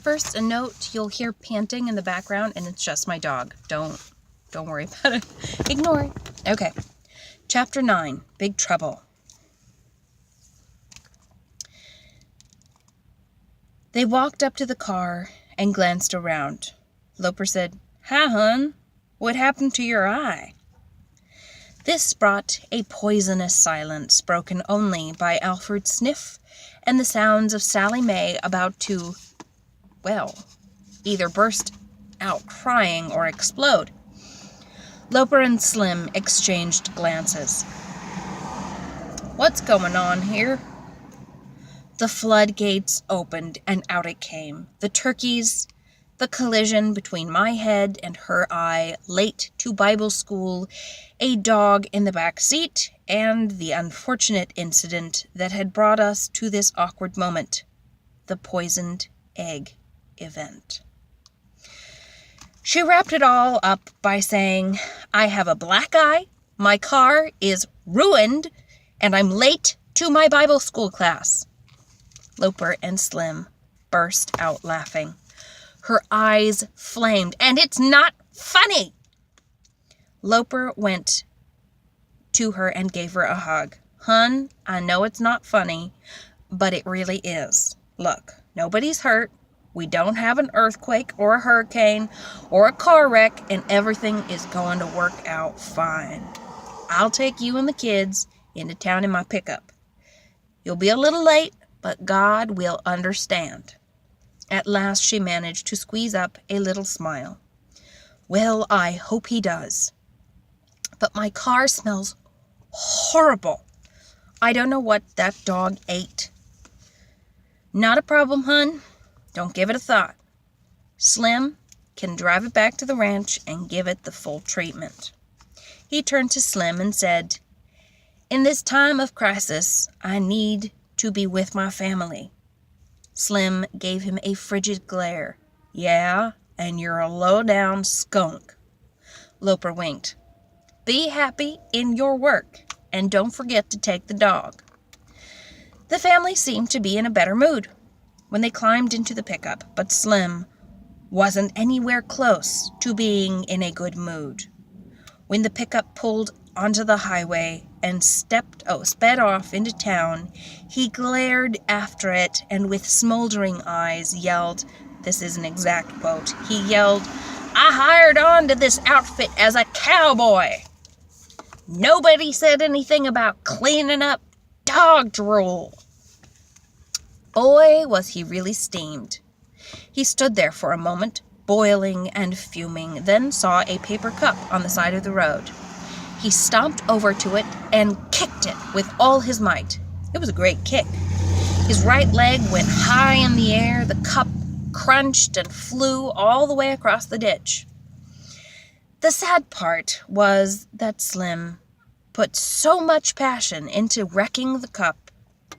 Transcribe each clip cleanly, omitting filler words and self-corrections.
First, a note, you'll hear panting in the background, and it's just my dog. Don't worry about it. Ignore it. Okay. Chapter 9, Big Trouble. They walked up to the car and glanced around. Loper said, "Hi, hun. What happened to your eye?" This brought a poisonous silence, broken only by Alfred's sniff and the sounds of Sally May about to, either burst out crying or explode. Loper and Slim exchanged glances. "What's going on here?" The floodgates opened, and out it came. The turkeys, the collision between my head and her eye, late to Bible school, a dog in the back seat, and the unfortunate incident that had brought us to this awkward moment, the poisoned egg event. She wrapped it all up by saying, "I have a black eye, my car is ruined, and I'm late to my Bible school class." Loper and Slim burst out laughing. Her eyes flamed, "And it's not funny!" Loper went to her and gave her a hug. "Hun, I know it's not funny, but it really is. Look, nobody's hurt. We don't have an earthquake or a hurricane or a car wreck, and everything is going to work out fine. I'll take you and the kids into town in my pickup. You'll be a little late, but God will understand." At last she managed to squeeze up a little smile. "Well, I hope he does. But my car smells horrible. I don't know what that dog ate." "Not a problem, hun. Don't give it a thought. Slim can drive it back to the ranch and give it the full treatment." He turned to Slim and said, "In this time of crisis, I need to be with my family." Slim gave him a frigid glare. "Yeah, and you're a low-down skunk." Loper winked. "Be happy in your work, and don't forget to take the dog." The family seemed to be in a better mood when they climbed into the pickup, but Slim wasn't anywhere close to being in a good mood. When the pickup pulled onto the highway and sped off into town, he glared after it and with smoldering eyes yelled, this is an exact quote, he yelled, "I hired on to this outfit as a cowboy. Nobody said anything about cleaning up dog drool." Boy, was he really steamed. He stood there for a moment, boiling and fuming, then saw a paper cup on the side of the road. He stomped over to it and kicked it with all his might. It was a great kick. His right leg went high in the air, the cup crunched and flew all the way across the ditch. The sad part was that Slim put so much passion into wrecking the cup,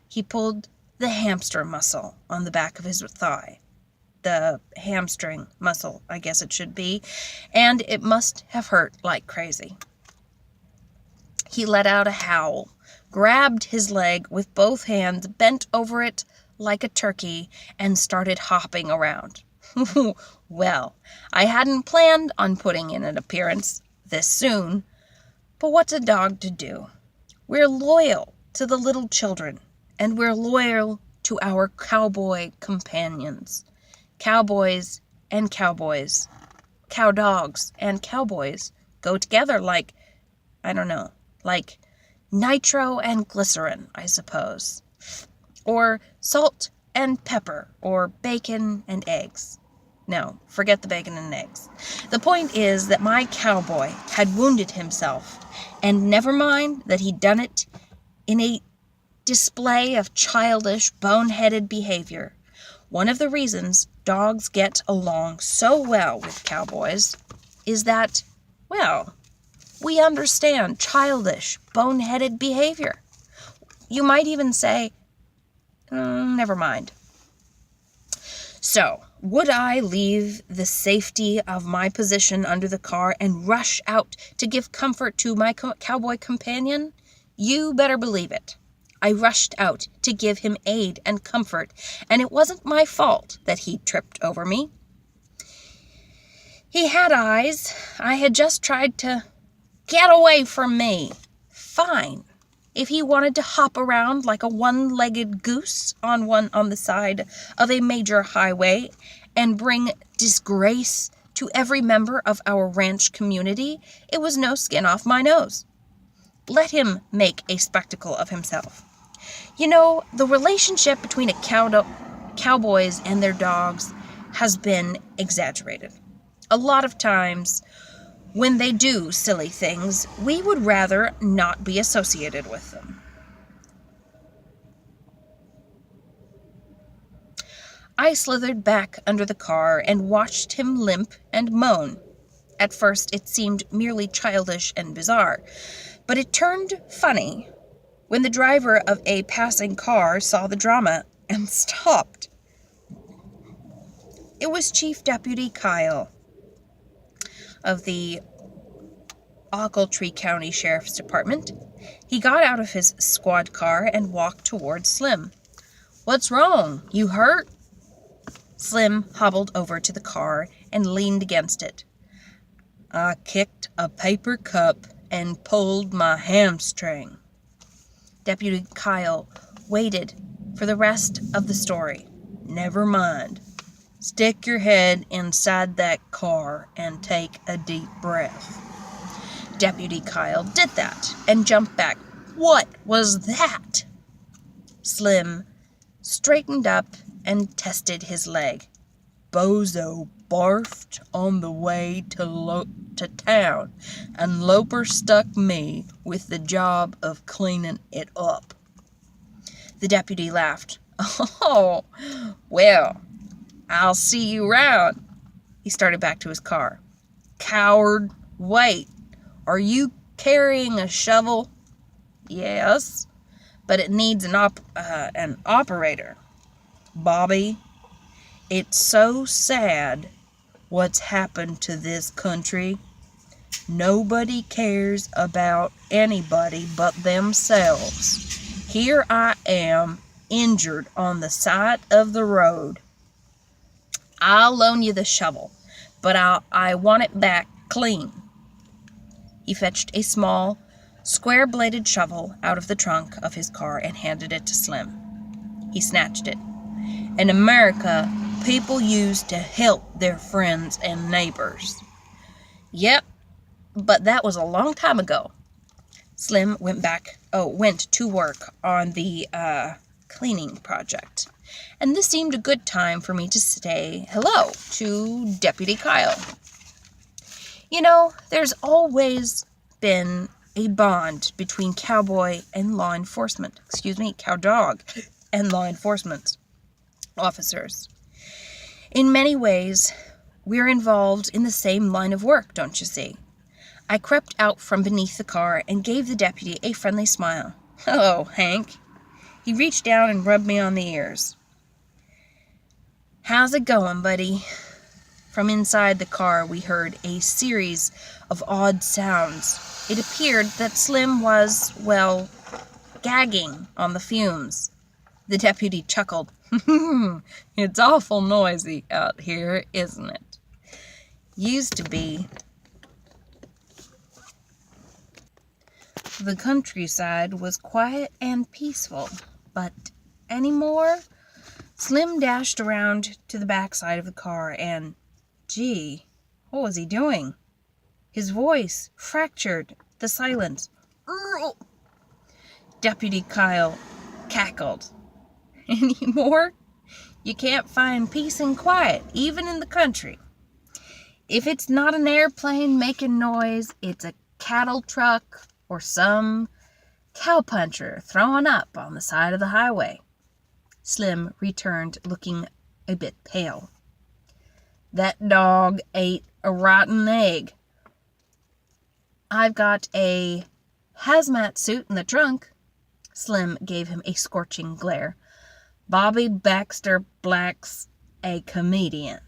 he pulled the hamster muscle on the back of his thigh. The hamstring muscle, I guess it should be, and it must have hurt like crazy. He let out a howl, grabbed his leg with both hands, bent over it like a turkey, and started hopping around. Well, I hadn't planned on putting in an appearance this soon, but what's a dog to do? We're loyal to the little children, and we're loyal to our cowboy companions. Cowboys and cowboys, cow dogs and cowboys go together like nitro and glycerin, I suppose. Or salt and pepper, or bacon and eggs. No, forget the bacon and eggs. The point is that my cowboy had wounded himself, and never mind that he'd done it in a display of childish, boneheaded behavior. One of the reasons dogs get along so well with cowboys is that, we understand childish, boneheaded behavior. You might even say, never mind. So, would I leave the safety of my position under the car and rush out to give comfort to my cowboy companion? You better believe it. I rushed out to give him aid and comfort, and it wasn't my fault that he tripped over me. He had eyes. I had just tried to get away from me. Fine. If he wanted to hop around like a one-legged goose on the side of a major highway and bring disgrace to every member of our ranch community, it was no skin off my nose. Let him make a spectacle of himself. You know, the relationship between cowboys and their dogs has been exaggerated. A lot of times, when they do silly things, we would rather not be associated with them. I slithered back under the car and watched him limp and moan. At first, it seemed merely childish and bizarre, but it turned funny when the driver of a passing car saw the drama and stopped. It was Chief Deputy Kyle of the Ochiltree County Sheriff's Department. He got out of his squad car and walked towards Slim. "What's wrong? You hurt?" Slim hobbled over to the car and leaned against it. "I kicked a paper cup and pulled my hamstring." Deputy Kyle waited for the rest of the story. "Never mind. Stick your head inside that car and take a deep breath." Deputy Kyle did that and jumped back. "What was that?" Slim straightened up and tested his leg. "Bozo barfed on the way to town, and Loper stuck me with the job of cleaning it up." The deputy laughed. "Oh, well, I'll see you round." He started back to his car. "Coward, wait. Are you carrying a shovel?" "Yes, but it needs an operator." "Bobby, it's so sad what's happened to this country. Nobody cares about anybody but themselves. Here I am, injured on the side of the road. I'll loan you the shovel, but I want it back clean." He fetched a small, square-bladed shovel out of the trunk of his car and handed it to Slim. He snatched it. "In America, people used to help their friends and neighbors." "Yep, but that was a long time ago." Slim went to work on the cleaning project, and this seemed a good time for me to say hello to Deputy Kyle. You know, there's always been a bond between cowdog and law enforcement officers. In many ways, we're involved in the same line of work, don't you see? I crept out from beneath the car and gave the deputy a friendly smile. "Hello, Hank." He reached down and rubbed me on the ears. "How's it going, buddy?" From inside the car, we heard a series of odd sounds. It appeared that Slim was, gagging on the fumes. The deputy chuckled. "It's awful noisy out here, isn't it? Used to be. The countryside was quiet and peaceful, but anymore?" Slim dashed around to the backside of the car and, gee, what was he doing? His voice fractured the silence. "Earl!" Deputy Kyle cackled. "Anymore? You can't find peace and quiet, even in the country. If it's not an airplane making noise, it's a cattle truck or some cowpuncher throwing up on the side of the highway." Slim returned, looking a bit pale. "That dog ate a rotten egg." "I've got a hazmat suit in the trunk." Slim gave him a scorching glare. "Bobby Baxter Black's a comedian.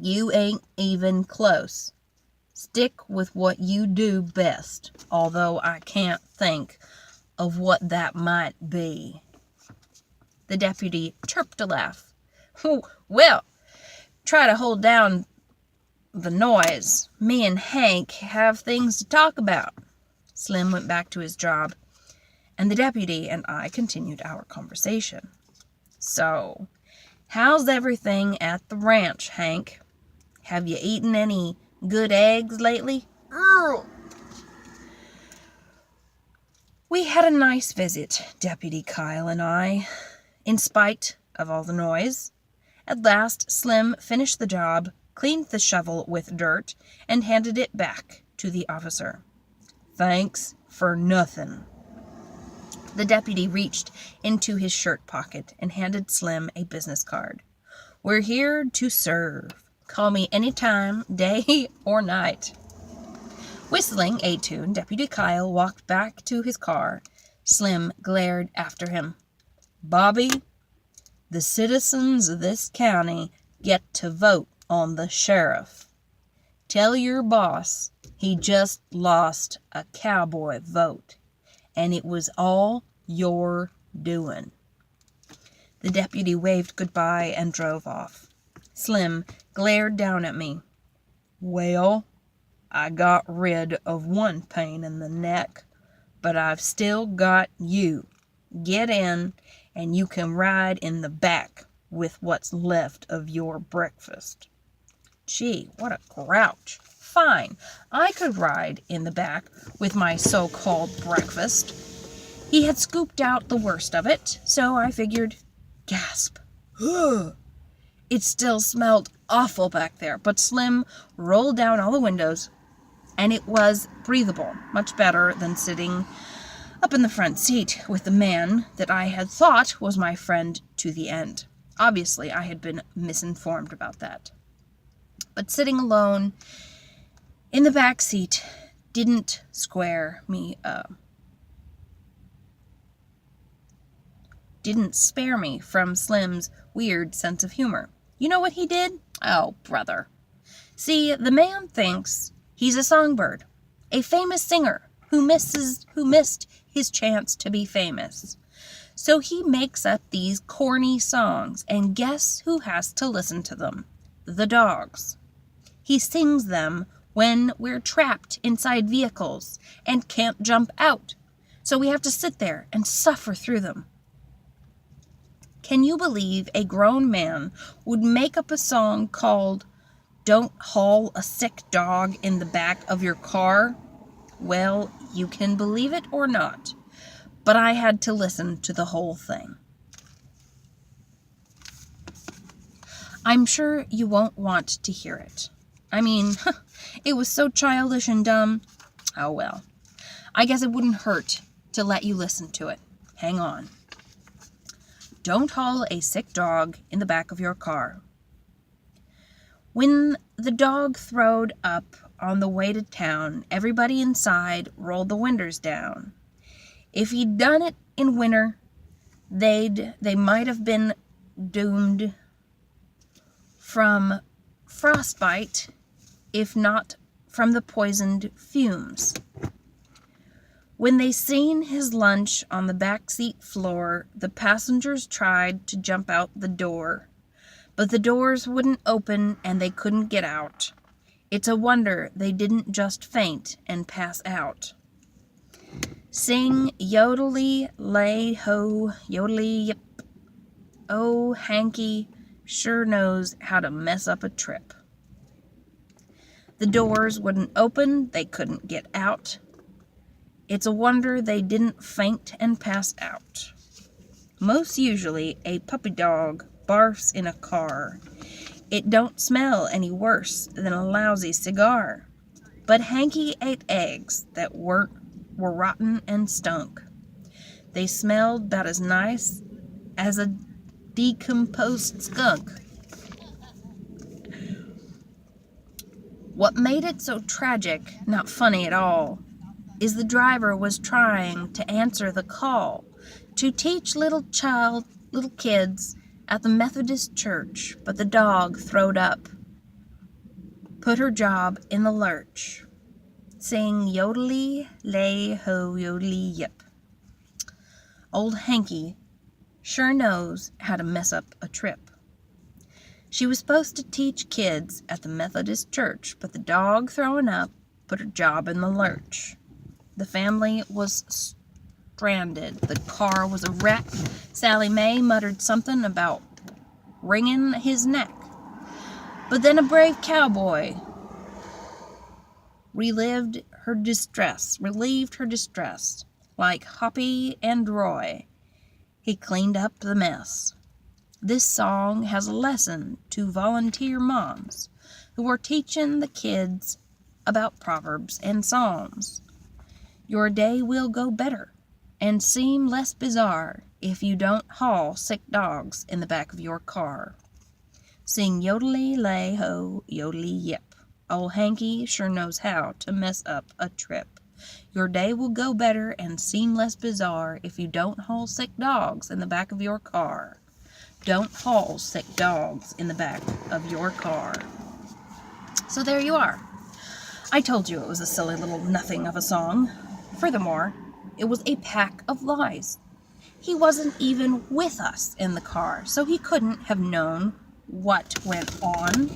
You ain't even close. Stick with what you do best, although I can't think of what that might be. The deputy chirped a laugh. Well, try to hold down the noise. Me and Hank have things to talk about. Slim went back to his job, and the deputy and I continued our conversation. So, how's everything at the ranch, Hank? Have you eaten any good eggs lately? We had a nice visit, Deputy Kyle and I, in spite of all the noise. At last, Slim finished the job, cleaned the shovel with dirt, and handed it back to the officer. Thanks for nothing. The deputy reached into his shirt pocket and handed Slim a business card. We're here to serve. Call me anytime, day or night. Whistling a tune, Deputy Kyle walked back to his car. Slim glared after him. Bobby, the citizens of this county get to vote on the sheriff. Tell your boss he just lost a cowboy vote, and it was all your doing. The deputy waved goodbye and drove off. Slim glared down at me. Well, I got rid of one pain in the neck, but I've still got you. Get in, and you can ride in the back with what's left of your breakfast. Gee, what a grouch. Fine, I could ride in the back with my so-called breakfast. He had scooped out the worst of it, so I figured, gasp. It still smelled awful back there, but Slim rolled down all the windows, and it was breathable, much better than sitting up in the front seat with the man that I had thought was my friend to the end. Obviously, I had been misinformed about that. But sitting alone in the back seat didn't square me didn't spare me from Slim's weird sense of humor. You know what he did? Oh, brother. See, the man thinks he's a songbird, a famous singer who missed his chance to be famous. So he makes up these corny songs, and guess who has to listen to them? The dogs. He sings them when we're trapped inside vehicles and can't jump out, so we have to sit there and suffer through them. Can you believe a grown man would make up a song called Don't Haul a Sick Dog in the Back of Your Car? Well, you can believe it or not, but I had to listen to the whole thing. I'm sure you won't want to hear it. I mean, it was so childish and dumb. Oh well, I guess it wouldn't hurt to let you listen to it. Hang on. Don't haul a sick dog in the back of your car. When the dog throwed up on the way to town, everybody inside rolled the windows down. If he'd done it in winter, they might have been doomed from frostbite, if not from the poisoned fumes. When they seen his lunch on the backseat floor, the passengers tried to jump out the door, but the doors wouldn't open and they couldn't get out. It's a wonder they didn't just faint and pass out. Sing yodelly lay ho, yodelly yip. Oh, Hanky sure knows how to mess up a trip. The doors wouldn't open, they couldn't get out. It's a wonder they didn't faint and pass out. Most usually, a puppy dog barfs in a car. It don't smell any worse than a lousy cigar. But Hanky ate eggs that were rotten and stunk. They smelled about as nice as a decomposed skunk. What made it so tragic, not funny at all, is the driver was trying to answer the call to teach little kids at the Methodist church, but the dog throwed up, put her job in the lurch. Sing yodelly lay ho yodelly yip. Old Hanky sure knows how to mess up a trip. She was supposed to teach kids at the Methodist church, but the dog throwing up put her job in the lurch. The family was stranded. The car was a wreck. Sally Mae muttered something about wringing his neck. But then a brave cowboy relieved her distress, like Hoppy and Roy. He cleaned up the mess. This song has a lesson to volunteer moms who are teaching the kids about Proverbs and Psalms. Your day will go better and seem less bizarre if you don't haul sick dogs in the back of your car. Sing yodelay lay ho, yodelay yip. Old Hanky sure knows how to mess up a trip. Your day will go better and seem less bizarre if you don't haul sick dogs in the back of your car. Don't haul sick dogs in the back of your car. So there you are. I told you it was a silly little nothing of a song. Furthermore, it was a pack of lies. He wasn't even with us in the car, so he couldn't have known what went on.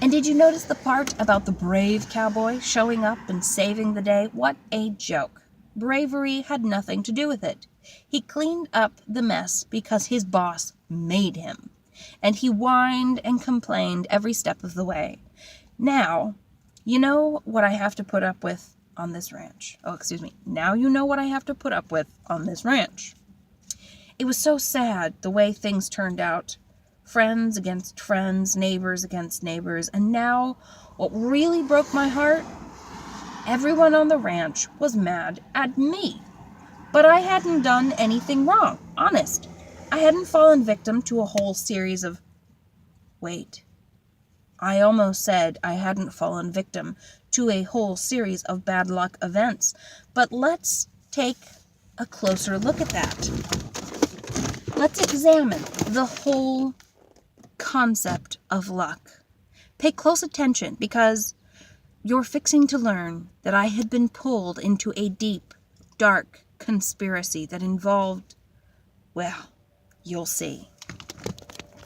And did you notice the part about the brave cowboy showing up and saving the day? What a joke. Bravery had nothing to do with it. He cleaned up the mess because his boss made him. And he whined and complained every step of the way. Now, you know what I have to put up with on this ranch. Now you know what I have to put up with on this ranch. It was so sad the way things turned out. Friends against friends, neighbors against neighbors, and now what really broke my heart? Everyone on the ranch was mad at me. But I hadn't done anything wrong, honest. I hadn't fallen victim to a whole series of... Wait. I almost said I hadn't fallen victim to a whole series of bad luck events, but let's take a closer look at that. Let's examine the whole concept of luck. Pay close attention because you're fixing to learn that I had been pulled into a deep, dark conspiracy that involved, well, you'll see.